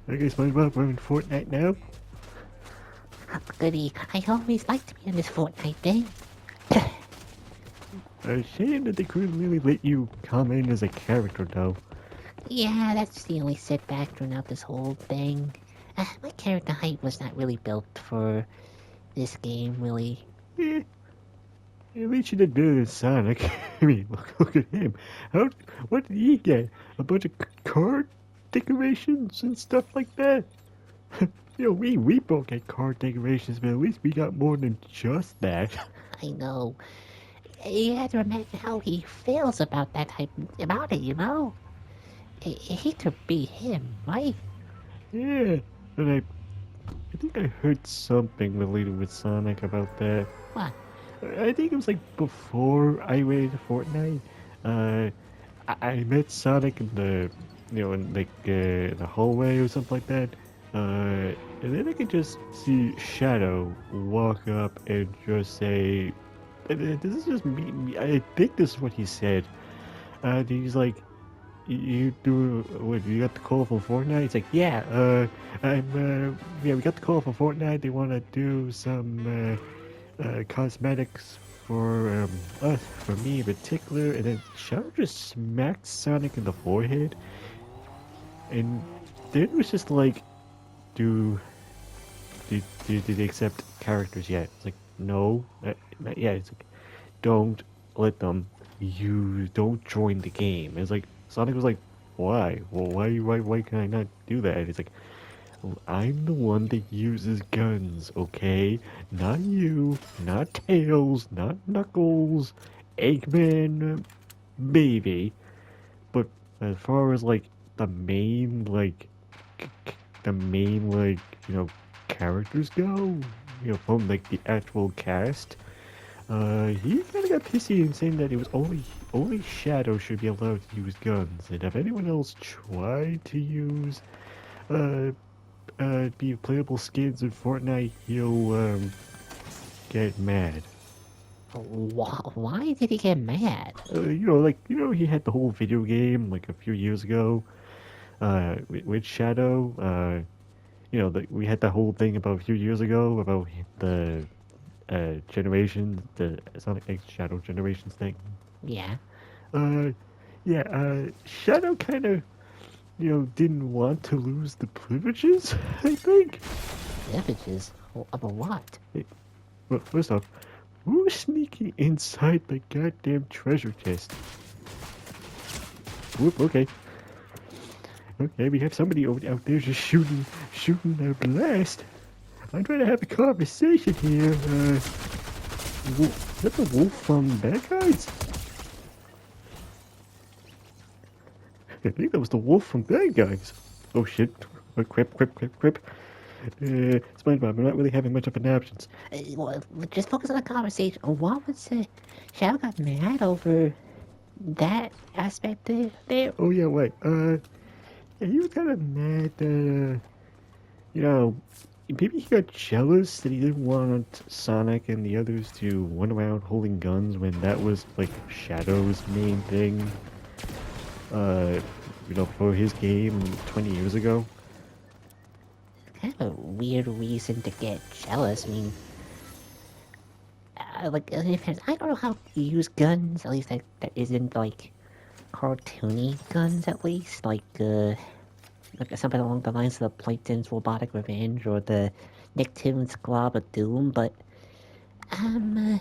Okay, SpongeBob, we're in Fortnite now. Goody, I always like to be in this Fortnite thing. Shame that they couldn't really let you come in as a character, though. Yeah, that's the only setback throughout this whole thing. My character height was not really built for this game, really. Eh, at least you did better than Sonic. I mean, look at him. What did he get? A bunch of card decorations and stuff like that? We both get card decorations, but at least we got more than just that. I know. You had to imagine how he feels about that type about it, you know? He could be him, right? Yeah, but I think I heard something related with Sonic about that. What? I think it was like before I went into Fortnite. Uh, I met Sonic in the hallway or something like that. And then I could just see Shadow walk up and just say, "This is just me." I think this is what he said. He's like, "You do what? You got the call for Fortnite?" He's like, "Yeah. We got the call for Fortnite. They want to do some cosmetics for us, for me in particular." And then Shadow just smacked Sonic in the forehead, and then it was just like, do do they accept characters yet? It's like, no, not yet. It's like, don't let them. You don't join the game. It's like Sonic was like, why? Well, why can I not do that? It's like, I'm the one that uses guns, okay? Not you, not Tails, not Knuckles, Eggman, maybe. But as far as like the main the main characters go, from like the actual cast, he kind of got pissy and saying that it was only Shadow should be allowed to use guns, and if anyone else tried to use uh be playable skins in Fortnite, he'll get mad. Why did he get mad? He had the whole video game like a few years ago, with Shadow. We had that whole thing about a few years ago about the generations, the Sonic X Shadow generations thing. Yeah, Uh, yeah, Shadow kind of, didn't want to lose the privileges, I think. images of a what? Hey, well, first off, who's sneaking inside the goddamn treasure chest? Whoop, okay. Okay, we have somebody out there just shooting a blast. I'm trying to have a conversation here. Is that the wolf from Bad Guys? I think that was the wolf from Bad Guys. Oh shit. Crip. SpongeBob, we're not really having much of an options. Well, just focus on the conversation. What was Shadow got mad over that aspect there? Oh yeah, wait. Yeah, he was kind of mad that, you know, maybe he got jealous that he didn't want Sonic and the others to run around holding guns when that was like Shadow's main thing. Uh, for his game 20 years ago. Kind of a weird reason to get jealous. I mean, I don't know how to use guns. At least that isn't like cartoony guns. At least like something along the lines of the Plankton's Robotic Revenge or the Nicktoons Glob of Doom. But um,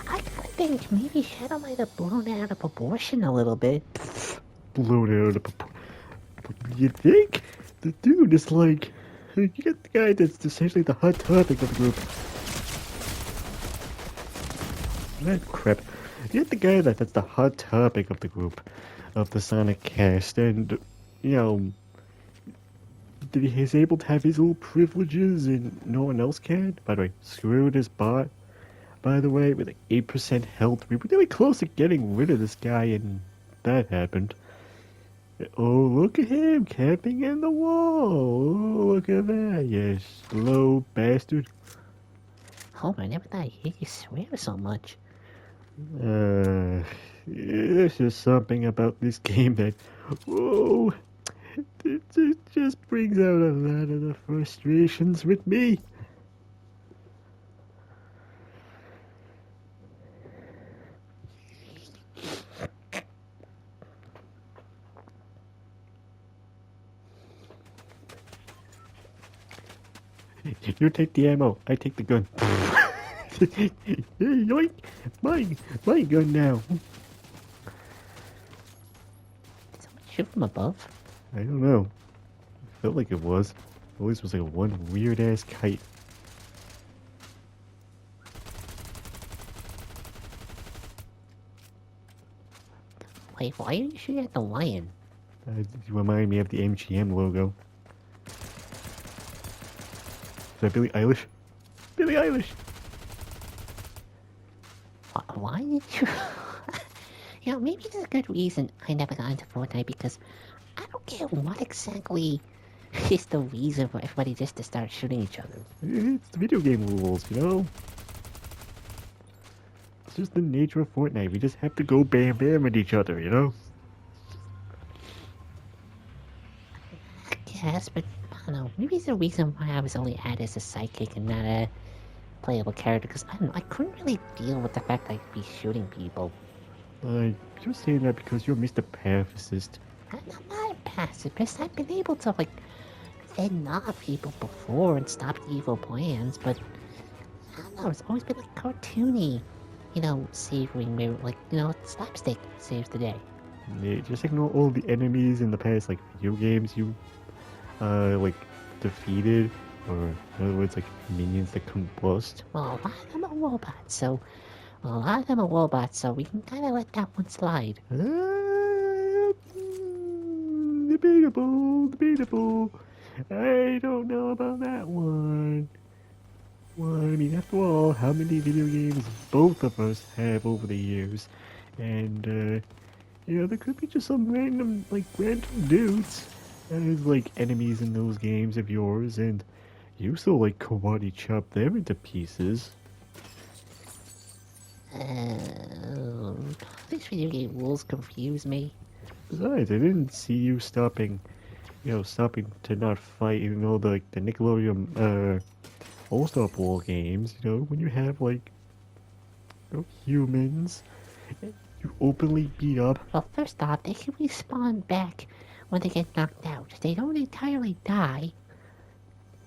I kind of think maybe Shadow might have blown it out of proportion a little bit. Blown out of proportion. You think? The dude is like, you got the guy that's essentially the hot topic of the group. That crap. You got the guy that's the hot topic of the group, of the Sonic cast, and, you know, he's able to have his little privileges and no one else can. By the way, screwed his bot, by the way, with like 8% health. We were really close to getting rid of this guy, and that happened. Oh, look at him camping in the wall. Oh, look at that, you slow bastard. Homer, I never thought I'd hear you swear so much. There's just something about this game that, whoa, It just brings out a lot of the frustrations with me. You take the ammo, I take the gun. Yoink! My gun now. Did someone shoot from above? I don't know. Felt like it was. Always was like one weird ass kite. Wait, why are you shooting at the lion? You remind me of the MGM logo. Is that Billie Eilish? Billie Eilish! Why did you... You know, maybe there's a good reason I never got into Fortnite, because I don't get what exactly is the reason for everybody just to start shooting each other. It's the video game rules, you know? It's just the nature of Fortnite. We just have to go bam bam at each other, you know? I guess, but I don't know. Maybe it's the reason why I was only added as a sidekick and not a playable character, because I don't know, I couldn't really deal with the fact I'd be shooting people. You're saying that because you're Mr. Pacifist. I'm not a pacifist. I've been able to, like, fend off people before and stop evil plans, but I don't know, it's always been like cartoony. You know, savoring, like, you know, slapstick saves the day. Yeah, just ignore all the enemies in the past, like, video games you, like, defeated. Or, in other words, like, minions that combust. Well, a lot of them are robots, so... Well, a lot of them are robots, so we can kind of let that one slide. Debatable. I don't know about that one. Well, I mean, after all, how many video games both of us have over the years? And, you know, there could be just some random dudes as, like, enemies in those games of yours, and you still, like, karate chop them into pieces. These video game rules confuse me. Besides, I didn't see you stopping to not fight, you know, the Nickelodeon, All-Star Bowl games, you know, when you have, like, you know, humans, you openly beat up. Well, first off, they can respawn back when they get knocked out. They don't entirely die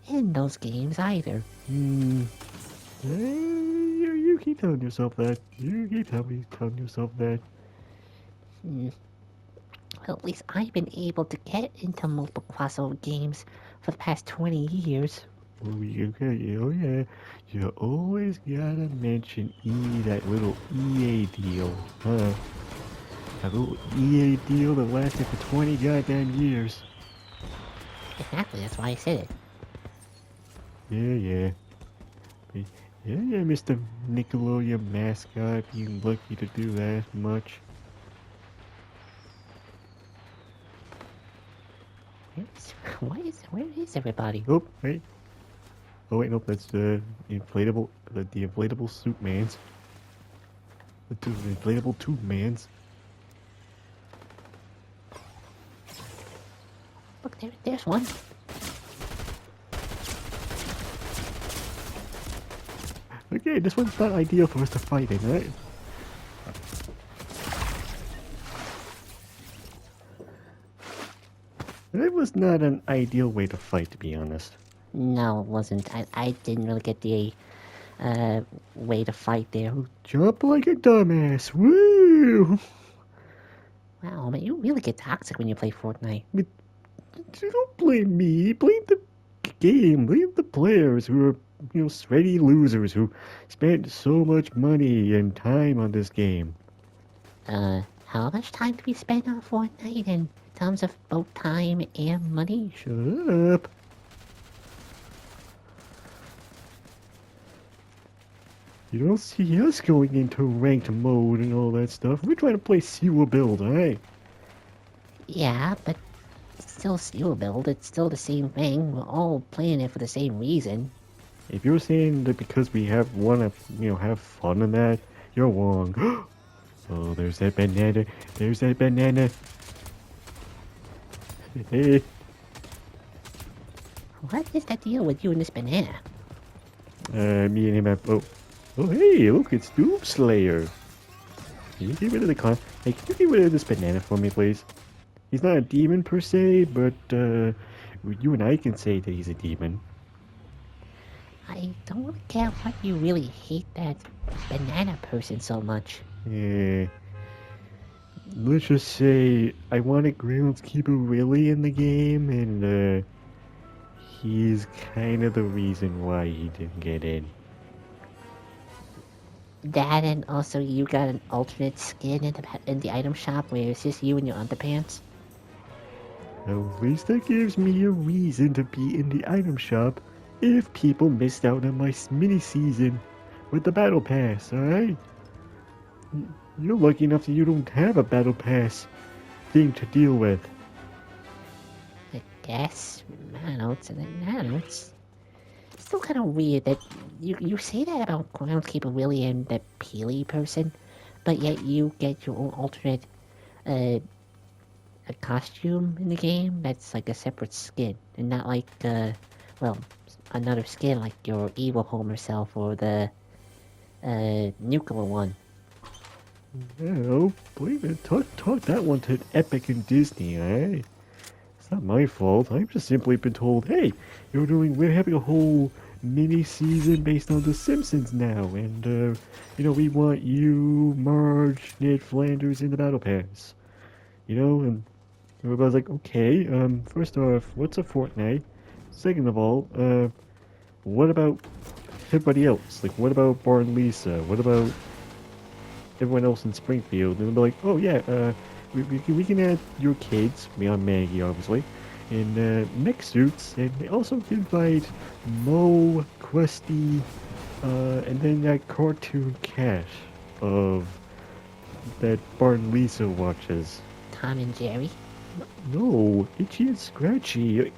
in those games either. You keep telling yourself that. You keep telling yourself that. Well, at least I've been able to get into multiple crossover games for the past 20 years. Oh, yeah. You always gotta mention that little EA deal, huh? That little EA deal that lasted for 20 goddamn years. Exactly, that's why I said it. Yeah. Yeah, Mr. Nickelodeon mascot, being lucky to do that much. Where is everybody? Oh, wait. Oh, wait, nope, that's the inflatable suit mans. The inflatable tube mans. Look, there's one. Okay, this one's not ideal for us to fight in, right? It was not an ideal way to fight, to be honest. No, it wasn't. I didn't really get the way to fight there. Jump like a dumbass, woo! Wow, man, you really get toxic when you play Fortnite. But don't blame me, blame the game, blame the players who are, you know, sweaty losers who spent so much money and time on this game. How much time do we spend on Fortnite in terms of both time and money? Shut up. You don't see us going into ranked mode and all that stuff. We're trying to play Sewer Build, alright? Yeah, but it's still Steel Build. It's still the same thing. We're all playing it for the same reason. If you're saying that because we wanna, you know, have fun in that, you're wrong. Oh, there's that banana. There's that banana. Hey, What is the deal with you and this banana? me and him have. Oh, hey, look, it's Doomslayer. Can you get rid of the con? Hey, can you get rid of this banana for me, please? He's not a demon per se, but you and I can say that he's a demon. I don't care why you really hate that banana person so much. Yeah. Let's just say I wanted Groundskeeper Willie in the game, and he's kind of the reason why he didn't get in. That and also you got an alternate skin in the item shop where it's just you and your underpants. At least that gives me a reason to be in the item shop if people missed out on my mini season with the battle pass, alright? You're lucky enough that you don't have a battle pass thing to deal with. I guess. I don't know. It's still kind of weird that you say that about Groundskeeper Willie and the Peely person, but yet you get your own alternate a costume in the game that's like a separate skin and not like well, another skin like your evil Homer self or the nuclear one. Oh, believe it, talk that one to Epic and Disney, alright? It's not my fault. I've just simply been told, hey, we're having a whole mini season based on The Simpsons now, and we want you, Marge, Ned Flanders in the Battle Pass. And everybody's like, okay, first off, what's a Fortnite? Second of all, what about everybody else? Like, what about Bart and Lisa? What about everyone else in Springfield? And they'll be like, oh yeah, we can add your kids, beyond Maggie, obviously, in mech suits, and they also can invite Mo, Krusty, and then that cartoon cat of that Bart and Lisa watches. Tom and Jerry. No, Itchy and Scratchy.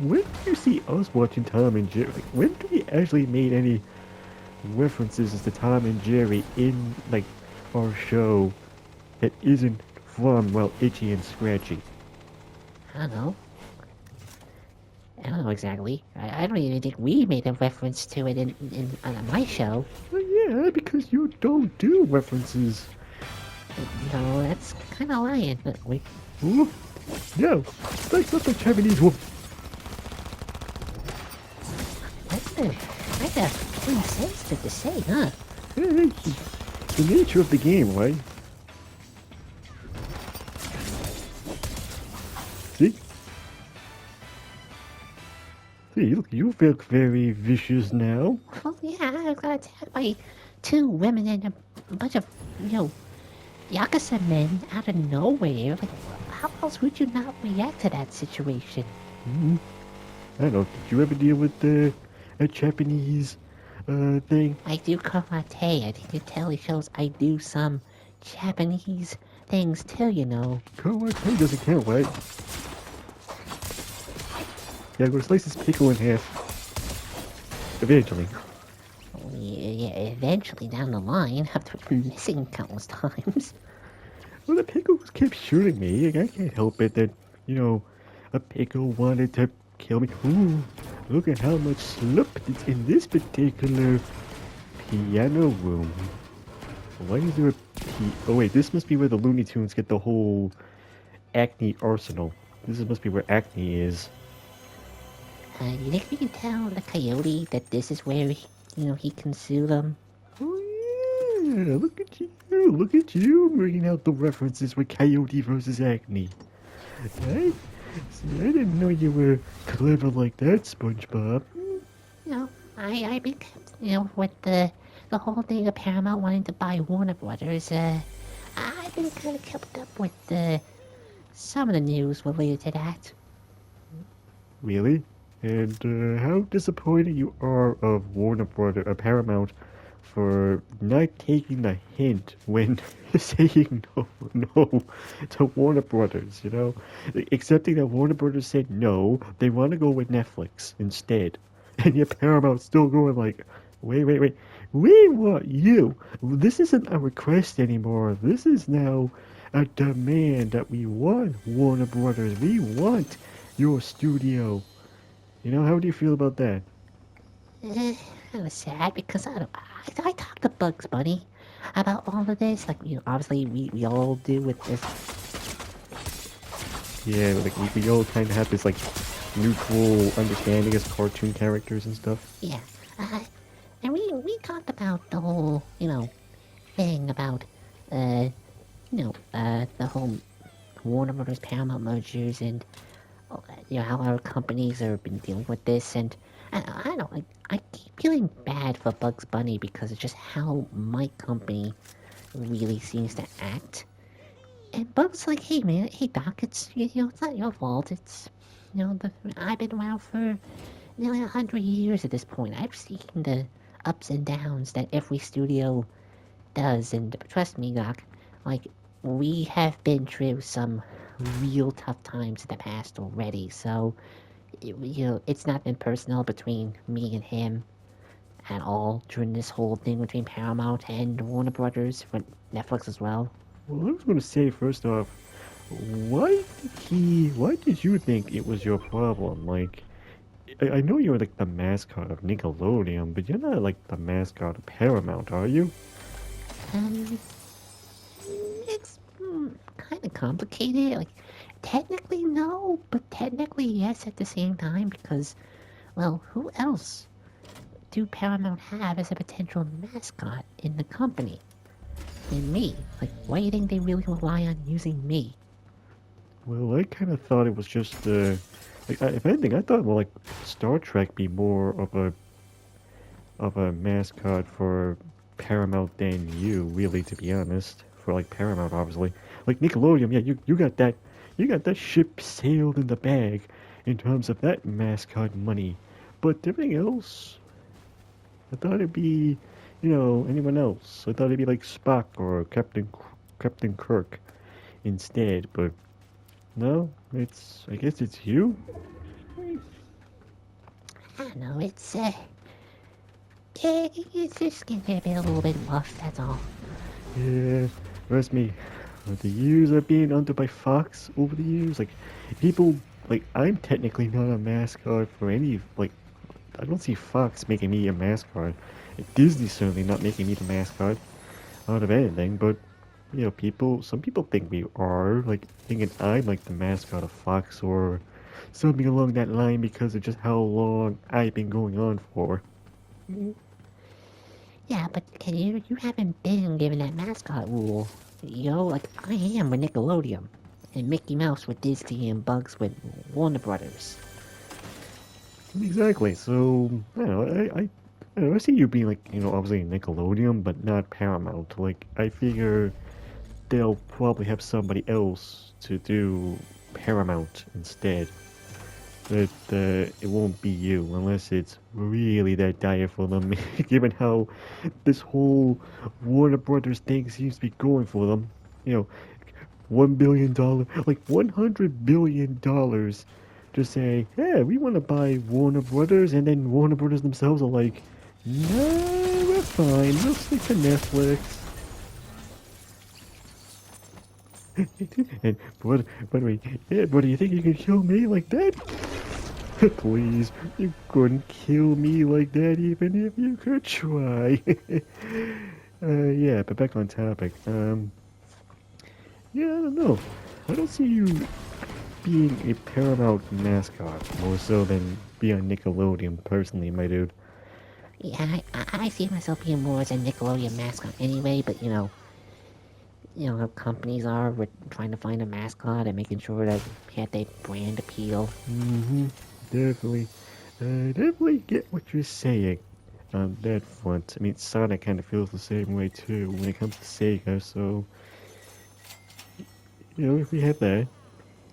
When do you see us watching Tom and Jerry? When do we actually made any references to Tom and Jerry in like our show that isn't from Itchy and Scratchy? I don't know. I don't know exactly. I don't even think we made a reference to it in on my show. Well, yeah, because you don't do references. No, that's kind of lying. Wait, Ooh, no, that's not the Japanese one. that's a insensitive to say, huh? Hey, the nature of the game, right? See? See, look, you look very vicious now. Well, yeah, I got attacked by two women and a bunch of, Yakuza men out of nowhere. Like, how else would you not react to that situation? Hmm. I don't know, did you ever deal with a Japanese thing? I do karate. I think it totally shows I do some Japanese things too, Karate doesn't count, right? Yeah, I'm gonna slice this pickle in half. Eventually. Yeah, eventually down the line, after missing countless times. Well, the pickle kept shooting me. I can't help it that, a pickle wanted to kill me. Ooh, look at how much sloop is in this particular piano room. Why is there a Oh wait, this must be where the Looney Tunes get the whole Acne arsenal. Must be where Acne is. You think we can tell the coyote that this is where, he can sue them? Oh yeah, look at you. Look at you bringing out the references with Coyote versus Acne. Right? See, I didn't know you were clever like that, SpongeBob. I've been, with the whole thing of Paramount wanting to buy Warner Brothers, I've been kind of kept up with some of the news related to that. Really? And how disappointed you are of Paramount, for not taking the hint when saying no to Warner Brothers, Accepting that Warner Brothers said no, they want to go with Netflix instead. And yet Paramount's still going like, wait, we want you. This isn't a request anymore. This is now a demand that we want Warner Brothers. We want your studio. You know, how do you feel about that? I was sad because I talked to Bugs Bunny about all of this. Like, obviously we all do with this. Yeah, like we all kind of have this like mutual understanding as cartoon characters and stuff. Yeah. Uh, and we talked about the whole, thing about, the whole Warner Brothers Paramount mergers and how our companies have been dealing with this, and I don't I keep feeling bad for Bugs Bunny because it's just how my company really seems to act. And Bugs like, hey man, hey Doc, it's not your fault. It's I've been around for nearly 100 years at this point. I've seen the ups and downs that every studio does, and trust me, Doc, like we have been through some real tough times in the past already. So it's not been personal between me and him at all during this whole thing between Paramount and Warner Brothers for Netflix as well. Well, I was going to say first off, why did you think it was your problem? Like, I know you're like the mascot of Nickelodeon, but you're not like the mascot of Paramount, are you? Um, it's kind of complicated. Like, technically no, but technically yes at the same time because, well, who else do Paramount have as a potential mascot in the company? And me. Like, why do you think they really rely on using me? Well, I kind of thought it was just like if anything, I thought well like Star Trek be more of a mascot for Paramount than you, really, to be honest. For like Paramount, obviously, like Nickelodeon, yeah, you got that ship sailed in the bag in terms of that mascot money, but everything else, I thought it'd be, anyone else. I thought it'd be like Spock or Captain Kirk instead, but no, I guess it's you. I don't know, it's just getting a little bit rough, that's all. Yeah, trust me. The years I've been under by Fox over the years, like people, like I'm technically not a mascot for any. Like I don't see Fox making me a mascot. Disney's certainly not making me the mascot out of anything. But some people think we are, like thinking I'm like the mascot of Fox or something along that line because of just how long I've been going on for. Yeah, but you haven't been given that mascot rule. Like I am with Nickelodeon, and Mickey Mouse with Disney, and Bugs with Warner Brothers. Exactly. So I don't know. I don't know, I see you being like obviously Nickelodeon, but not Paramount. Like I figure they'll probably have somebody else to do Paramount instead. That it won't be you unless it's really that dire for them. Given how this whole Warner Brothers thing seems to be going for them, you know, $1 billion, like $100 billion, to say, yeah, we want to buy Warner Brothers, and then Warner Brothers themselves are like, no, we're fine, we'll stick to Netflix. And by the way, yeah, but do you think you can kill me like that? Please, you couldn't kill me like that even if you could try. Yeah, but back on topic. Yeah, I don't know. I don't see you being a Paramount mascot more so than be on Nickelodeon personally, my dude. Yeah, I see myself being more as a Nickelodeon mascot anyway, but how companies are with trying to find a mascot and making sure that they brand appeal. Mm-hmm. Definitely. Definitely get what you're saying on that front. I mean, Sonic kind of feels the same way too when it comes to Sega, so, if we have that.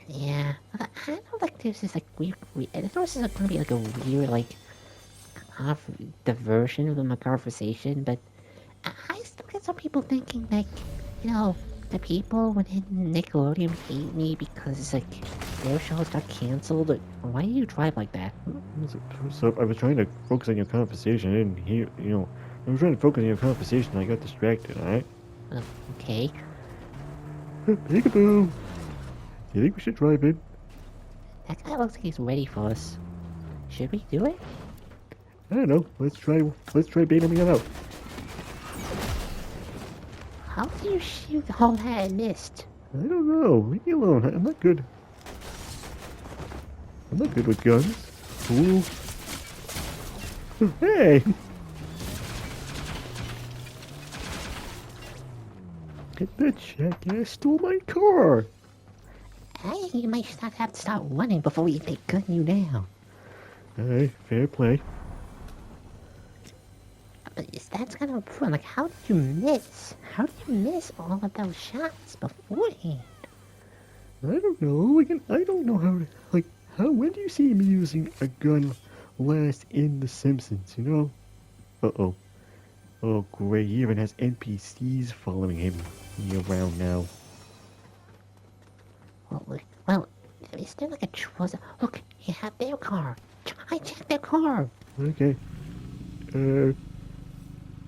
Yeah, I know like this is like I know this is gonna be like a weird like diversion of my conversation, but I still get some people thinking like, the people within Nickelodeon hate me because like their shows got canceled. Why do you drive like that? So I was trying to focus on your conversation, and I was trying to focus on your conversation, and I got distracted, alright? Uh, okay. Peekaboo. Do you think we should drive in? That guy looks like he's ready for us. Should we do it? I don't know. Let's try baiting him out. How do you shoot all that and missed? I don't know. Leave me alone. I'm not good. I'm not good with guns. Ooh. Hey! That jackass stole my car! I think you might not have to start running before we can gun you down. Alright, fair play. But that's kind of fun. Like, how did you miss? How did you miss all of those shots beforehand? I don't know. I don't know how to, when do you see me using a gun last in The Simpsons, you know? Uh-oh. Oh, great. He even has NPCs following him around now. Well, is there like a choice? Look, you have their car. I checked their car. Okay.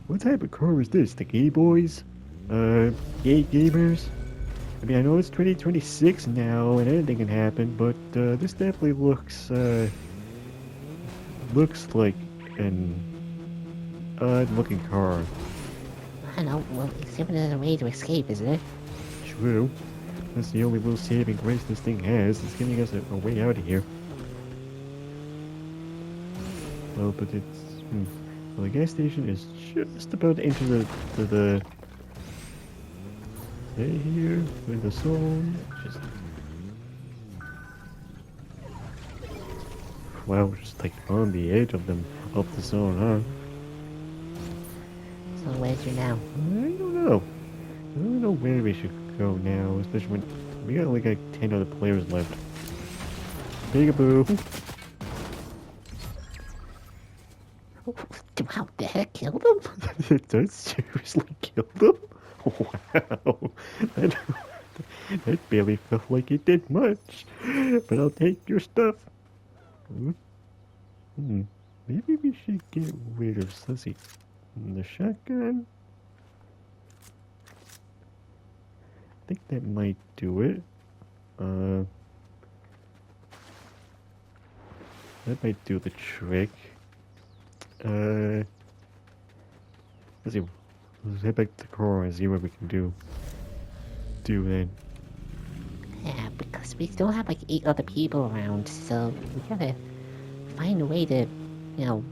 What type of car is this? The Gay Boys? Gay Gamers? I mean, I know it's 2026 now and anything can happen, but, this definitely looks like an odd-looking car. I don't know. Well, except there's a way to escape, isn't it? True. That's the only real saving grace this thing has. It's giving us a way out of here. Well, but it's... Well, the gas station is just about to enter the stay here with the zone. Just... Wow, we're just like on the edge of the zone, huh? So where's you now? I don't know. I don't know where we should go now, especially when we got like 10 other players left. Peekaboo! Wow, did that kill them? It does seriously kill them? Wow. That barely felt like it did much. But I'll take your stuff. Maybe we should get rid of Sussy. The shotgun? I think that might do it. That might do the trick. Let's see. Let's head back to the car and see what we can do then. Yeah, because we still have like 8 other people around, so we gotta find a way to, you know,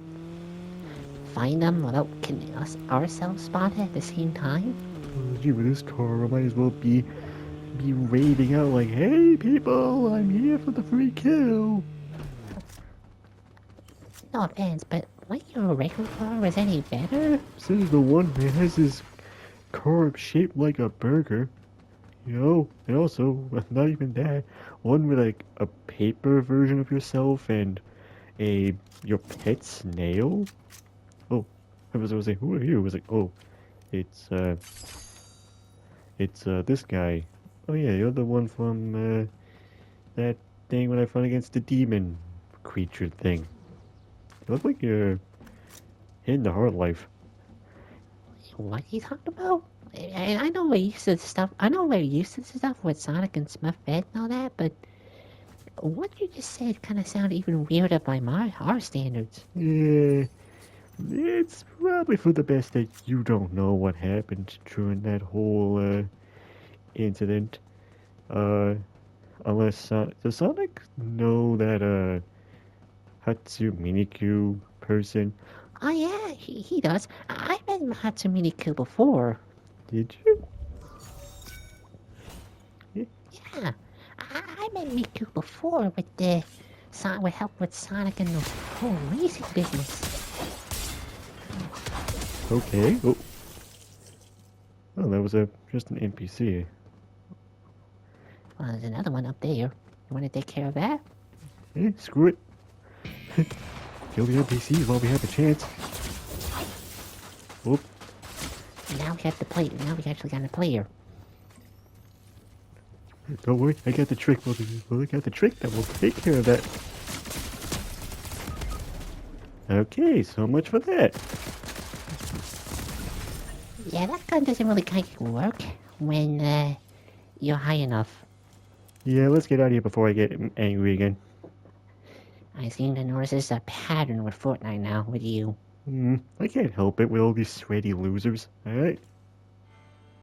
find them without getting ourselves spotted at the same time. Gee, with this car, I might as well be raving out like, "Hey people, I'm here for the free kill." No offense, but what your regular car is any better? This is the one that has this car shaped like a burger. You know, and also, not even that, one with like a paper version of yourself and your pet snail. Oh, I was like, who are you? I was like, oh, it's this guy. Oh yeah, you're the one from that thing when I fought against the demon creature thing. You look like you're in the hard life. What are you talking about? I know we're used to stuff. I know we're used to stuff with Sonic and Smith Fed and all that, but what you just said kind of sounded even weirder by our standards. Yeah, it's probably for the best that you don't know what happened during that whole incident. Unless does Sonic know that Hatsu Minikyu person? Oh yeah, he does. I've met Hatsumini Miku before. Did you? Yeah, I met Miku before with the with help with Sonic and the whole racing business. Okay. Oh, that was just an NPC. Well, there's another one up there. You want to take care of that? Screw it. Kill the NPCs while we have a chance. Oop. Now we have to play. Now we actually got a player. Don't worry, I got the trick. We'll got the trick that will take care of that. Okay, so much for that. Yeah, that gun doesn't really kind of work when you're high enough. Yeah, let's get out of here before I get angry again. I seem to notice a pattern with Fortnite now with you. I can't help it with all these sweaty losers. Alright?